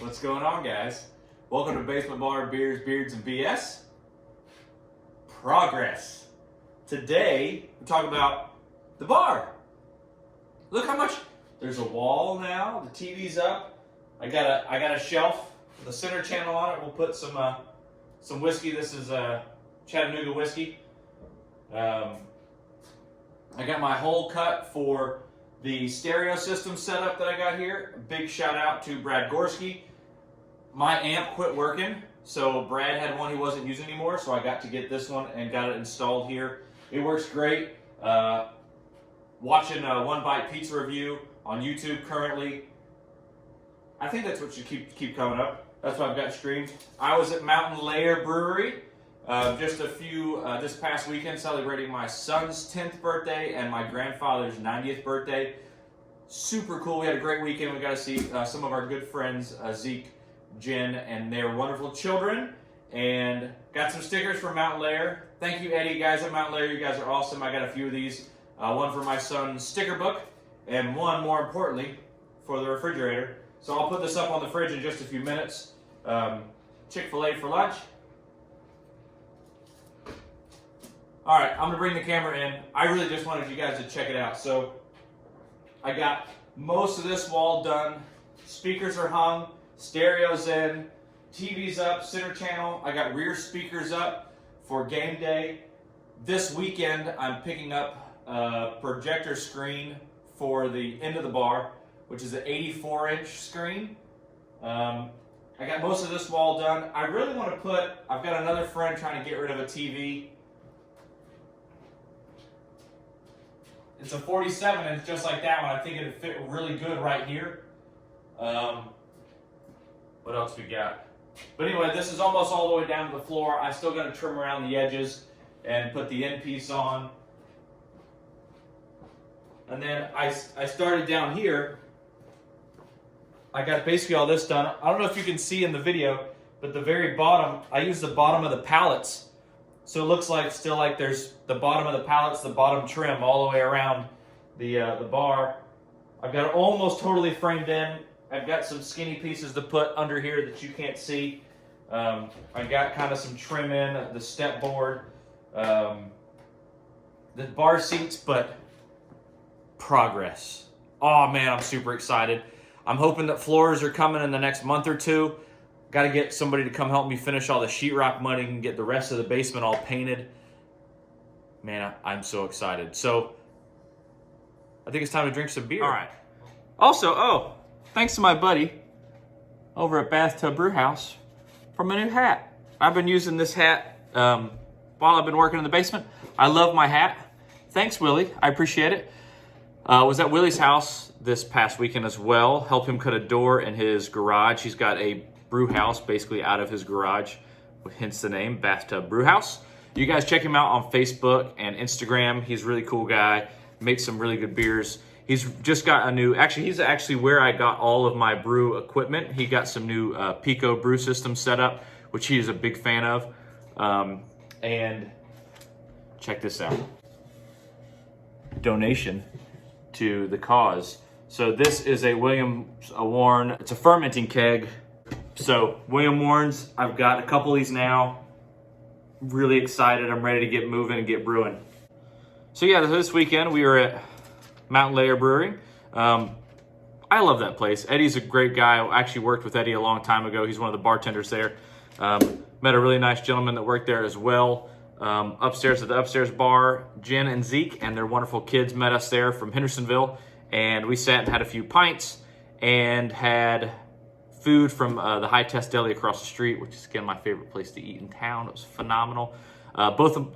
What's going on, guys? Welcome to Basement Bar Beers, Beards, and BS. Progress. Today, we're talking about the bar. Look how much, there's a wall now, the TV's up. I got a shelf with a center channel on it. We'll put some whiskey. This is Chattanooga whiskey. I got my hole cut for the stereo system setup that I got here. A big shout out to Brad Gorski. My amp quit working, so Brad had one he wasn't using anymore, so I got to get this one and got it installed here. It works great. Watching a One Bite Pizza review on YouTube currently. I think that's what should keep coming up. That's why I've got streamed. I was at Mountain Layer Brewery this past weekend, celebrating my son's 10th birthday and my grandfather's 90th birthday. Super cool. We had a great weekend. We got to see some of our good friends, Zeke, Jen, and their wonderful children, and got some stickers from Mountain Layer. Thank you, Eddie, guys at Mountain Layer. You guys are awesome. I got a few of these. One for my son's sticker book, and one, more importantly, for the refrigerator. So I'll put this up on the fridge in just a few minutes. Chick-fil-A for lunch. All right, I'm gonna bring the camera in. I really just wanted you guys to check it out. So I got most of this wall done. Speakers are hung, stereo's in, TV's up, center channel. I got rear speakers up for game day. This weekend, I'm picking up a projector screen for the end of the bar, which is an 84-inch screen. I got most of this wall done. I really want to I've got another friend trying to get rid of a TV. It's a 47 inch, just like that one. I think it'd fit really good right here. What else we got? But anyway, this is almost all the way down to the floor. I still got to trim around the edges and put the end piece on. And then I started down here. I got basically all this done. I don't know if you can see in the video, but the very bottom, I used the bottom of the pallets. So it looks like still like there's the bottom of the pallets, the bottom trim all the way around the bar. I've got it almost totally framed in. I've got some skinny pieces to put under here that you can't see. I got kind of some trim in, the step board, the bar seats, but progress. Oh man, I'm super excited. I'm hoping that floors are coming in the next month or two. Got to get somebody to come help me finish all the sheetrock muddy and get the rest of the basement all painted. Man, I'm so excited. So, I think it's time to drink some beer. All right. Also, thanks to my buddy over at Bathtub Brewhouse for my new hat. I've been using this hat while I've been working in the basement. I love my hat. Thanks, Willie. I appreciate it. Was at Willie's house this past weekend as well. Helped him cut a door in his garage. He's got a brew house basically out of his garage, hence the name Bathtub Brewhouse. You guys check him out on Facebook and Instagram. He's a really cool guy, makes some really good beers. He's just got a new, he's actually where I got all of my brew equipment. He got some new Pico brew system set up, which he is a big fan of. And check this out. Donation to the cause. So this is a Williamswarn, it's a fermenting keg. So Williamswarns, I've got a couple of these now. Really excited. I'm ready to get moving and get brewing. So yeah, this weekend we were at Mountain Layer Brewery. I love that place. Eddie's a great guy. I actually worked with Eddie a long time ago. He's one of the bartenders there. Met a really nice gentleman that worked there as well. Upstairs at the upstairs bar, Jen and Zeke and their wonderful kids met us there from Hendersonville. And we sat and had a few pints and had food from the High Test Deli across the street, which is again my favorite place to eat in town. It was phenomenal.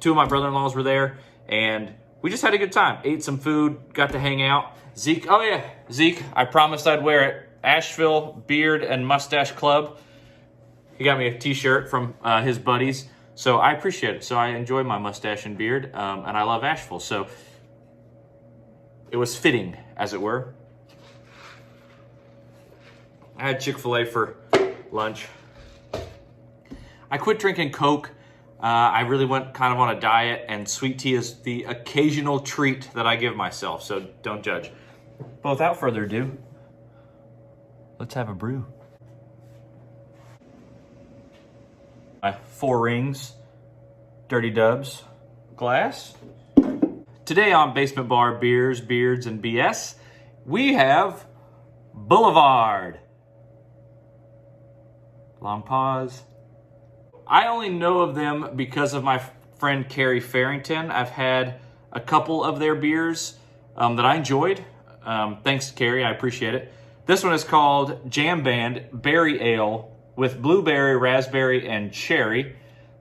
Two of my brother-in-laws were there, and we just had a good time. Ate some food, got to hang out. Zeke, I promised I'd wear it. Asheville Beard and Mustache Klub. He got me a t-shirt from his buddies, so I appreciate it. So I enjoy my mustache and beard, and I love Asheville, so it was fitting, as it were. I had Chick-fil-A for lunch. I quit drinking Coke. I really went kind of on a diet, and sweet tea is the occasional treat that I give myself, so don't judge. But without further ado, let's have a brew. My 4 rings, Dirty Dubs glass. Today on Basement Bar Beers, Beards, and BS, we have Boulevard. Long pause. I only know of them because of my friend Carrie Farrington. I've had a couple of their beers that I enjoyed. Thanks, Carrie, I appreciate it. This one is called Jam Band Berry Ale with blueberry, raspberry, and cherry.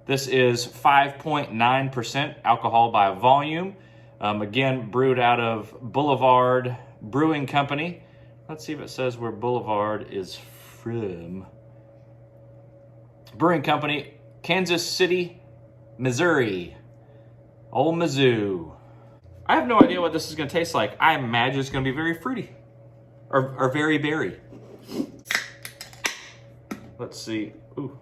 This is 5.9% alcohol by volume. Again, brewed out of Boulevard Brewing Company. Let's see if it says where Boulevard is from. Brewing Company, Kansas City, Missouri. Old Mizzou. I have no idea what this is going to taste like. I imagine it's going to be very fruity. Or very berry. Let's see. Ooh.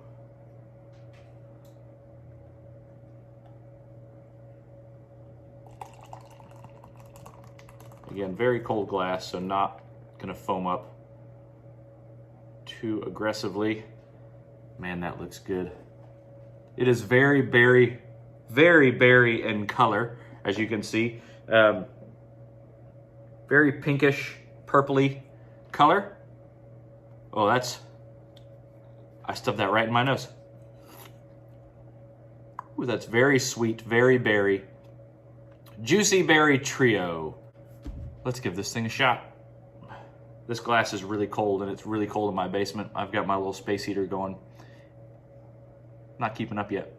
Again, very cold glass, so not going to foam up too aggressively. Man, that looks good. It is very berry in color, as you can see. Very pinkish, purpley color. Oh, I stuffed that right in my nose. Ooh, that's very sweet, very berry. Juicy Berry Trio. Let's give this thing a shot. This glass is really cold, and it's really cold in my basement. I've got my little space heater going. Not keeping up yet.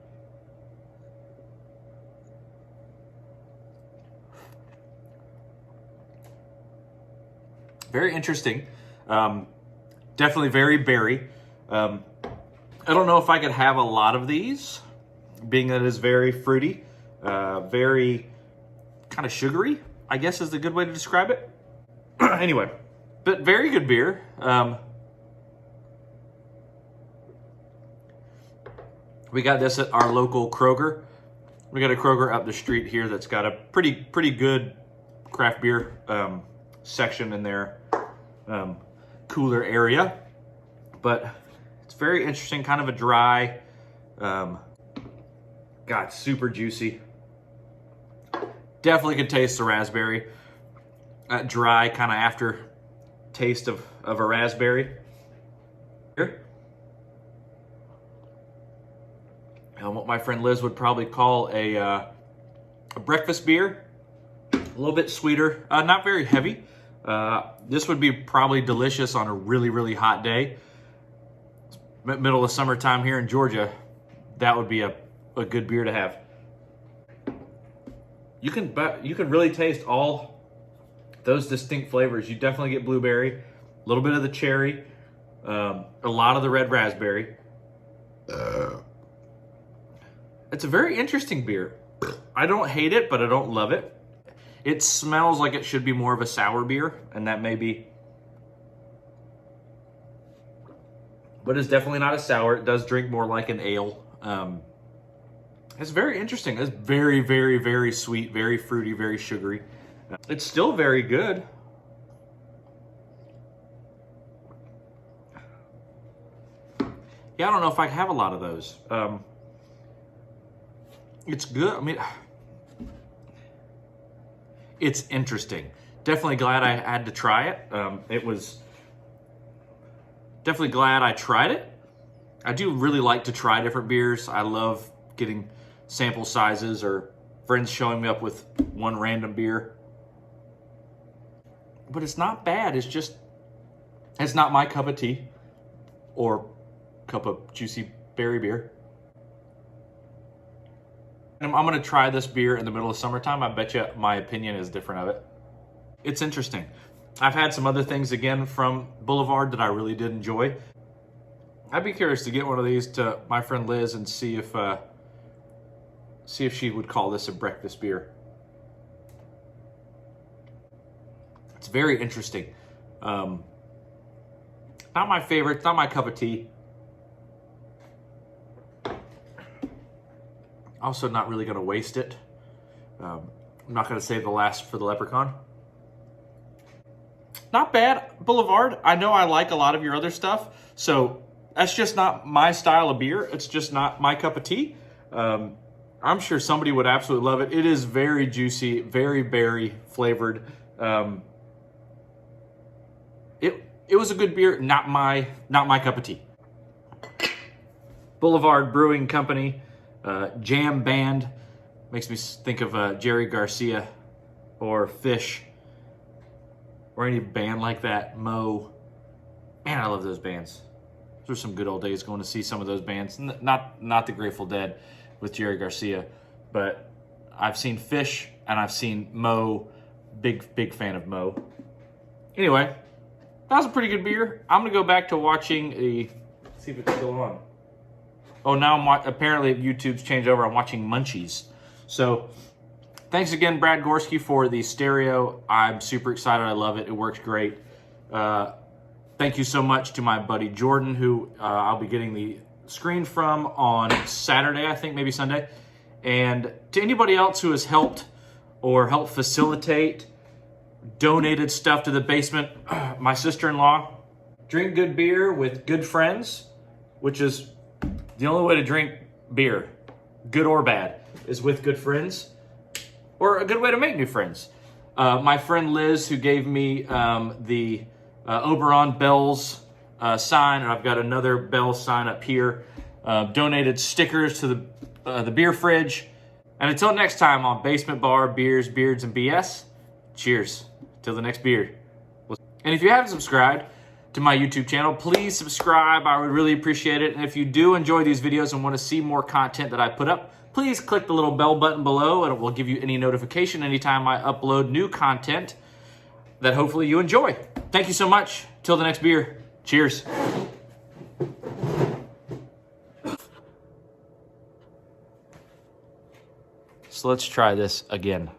Very interesting. Definitely very berry. I don't know if I could have a lot of these, being that it is very fruity, very kind of sugary, I guess is the good way to describe it. Anyway, but very good beer. We got this at our local Kroger. We got a Kroger up the street here that's got a pretty good craft beer section in their cooler area. But it's very interesting, kind of a dry, God, super juicy. Definitely can taste the raspberry. That dry kind of after taste of a raspberry. Here. What my friend Liz would probably call a breakfast beer. A little bit sweeter, not very heavy. This would be probably delicious on a really hot day. Middle of summertime here in Georgia, that would be a good beer to have. You can really taste all those distinct flavors. You definitely get blueberry, a little bit of the cherry, a lot of the red raspberry. It's a very interesting beer. I don't hate it, but I don't love it. It smells like it should be more of a sour beer, and that may be. But it's definitely not a sour. It does drink more like an ale. It's very interesting. It's very sweet, very fruity, very sugary. It's still very good. Yeah, I don't know if I have a lot of those. It's good. I mean, it's interesting. Definitely glad I had to try it. It was definitely glad I tried it. I do really like to try different beers. I love getting sample sizes or friends showing me up with one random beer. But it's not bad. It's not my cup of tea or cup of juicy berry beer. I'm going to try this beer in the middle of summertime. I bet you my opinion is different of it. It's interesting. I've had some other things again from Boulevard that I really did enjoy. I'd be curious to get one of these to my friend Liz and see if she would call this a breakfast beer. It's very interesting. Not my favorite. It's not my cup of tea. Also not really going to waste it. I'm not going to save the last for the leprechaun. Not bad, Boulevard. I know I like a lot of your other stuff, so that's just not my style of beer. It's just not my cup of tea. I'm sure somebody would absolutely love it. It is very juicy, very berry flavored. It was a good beer, not my cup of tea. Boulevard Brewing Company, Jam Band, makes me think of Jerry Garcia or Fish or any band like that. Mo, man, I love those bands. Those were some good old days going to see some of those bands. Not the Grateful Dead with Jerry Garcia, but I've seen Fish and I've seen Mo. Big fan of Mo. Anyway, that was a pretty good beer. I'm gonna go back to watching see if it's still on. Oh, now apparently YouTube's changed over. I'm watching Munchies. So thanks again, Brad Gorski, for the stereo. I'm super excited. I love it. It works great. Thank you so much to my buddy Jordan, who I'll be getting the screen from on Saturday, I think, maybe Sunday. And to anybody else who has helped facilitate, donated stuff to the basement, my sister-in-law, drink good beer with good friends, which is the only way to drink beer, good or bad, is with good friends, or a good way to make new friends. My friend Liz, who gave me the Oberon Bells sign, and I've got another Bell sign up here, donated stickers to the beer fridge. And until next time on Basement Bar, Beers, Beards, and BS, cheers. Till the next beer. And if you haven't subscribed to my YouTube channel, please subscribe. I would really appreciate it. And if you do enjoy these videos and want to see more content that I put up, please click the little bell button below and it will give you any notification anytime I upload new content that hopefully you enjoy. Thank you so much. Till the next beer. Cheers. So let's try this again.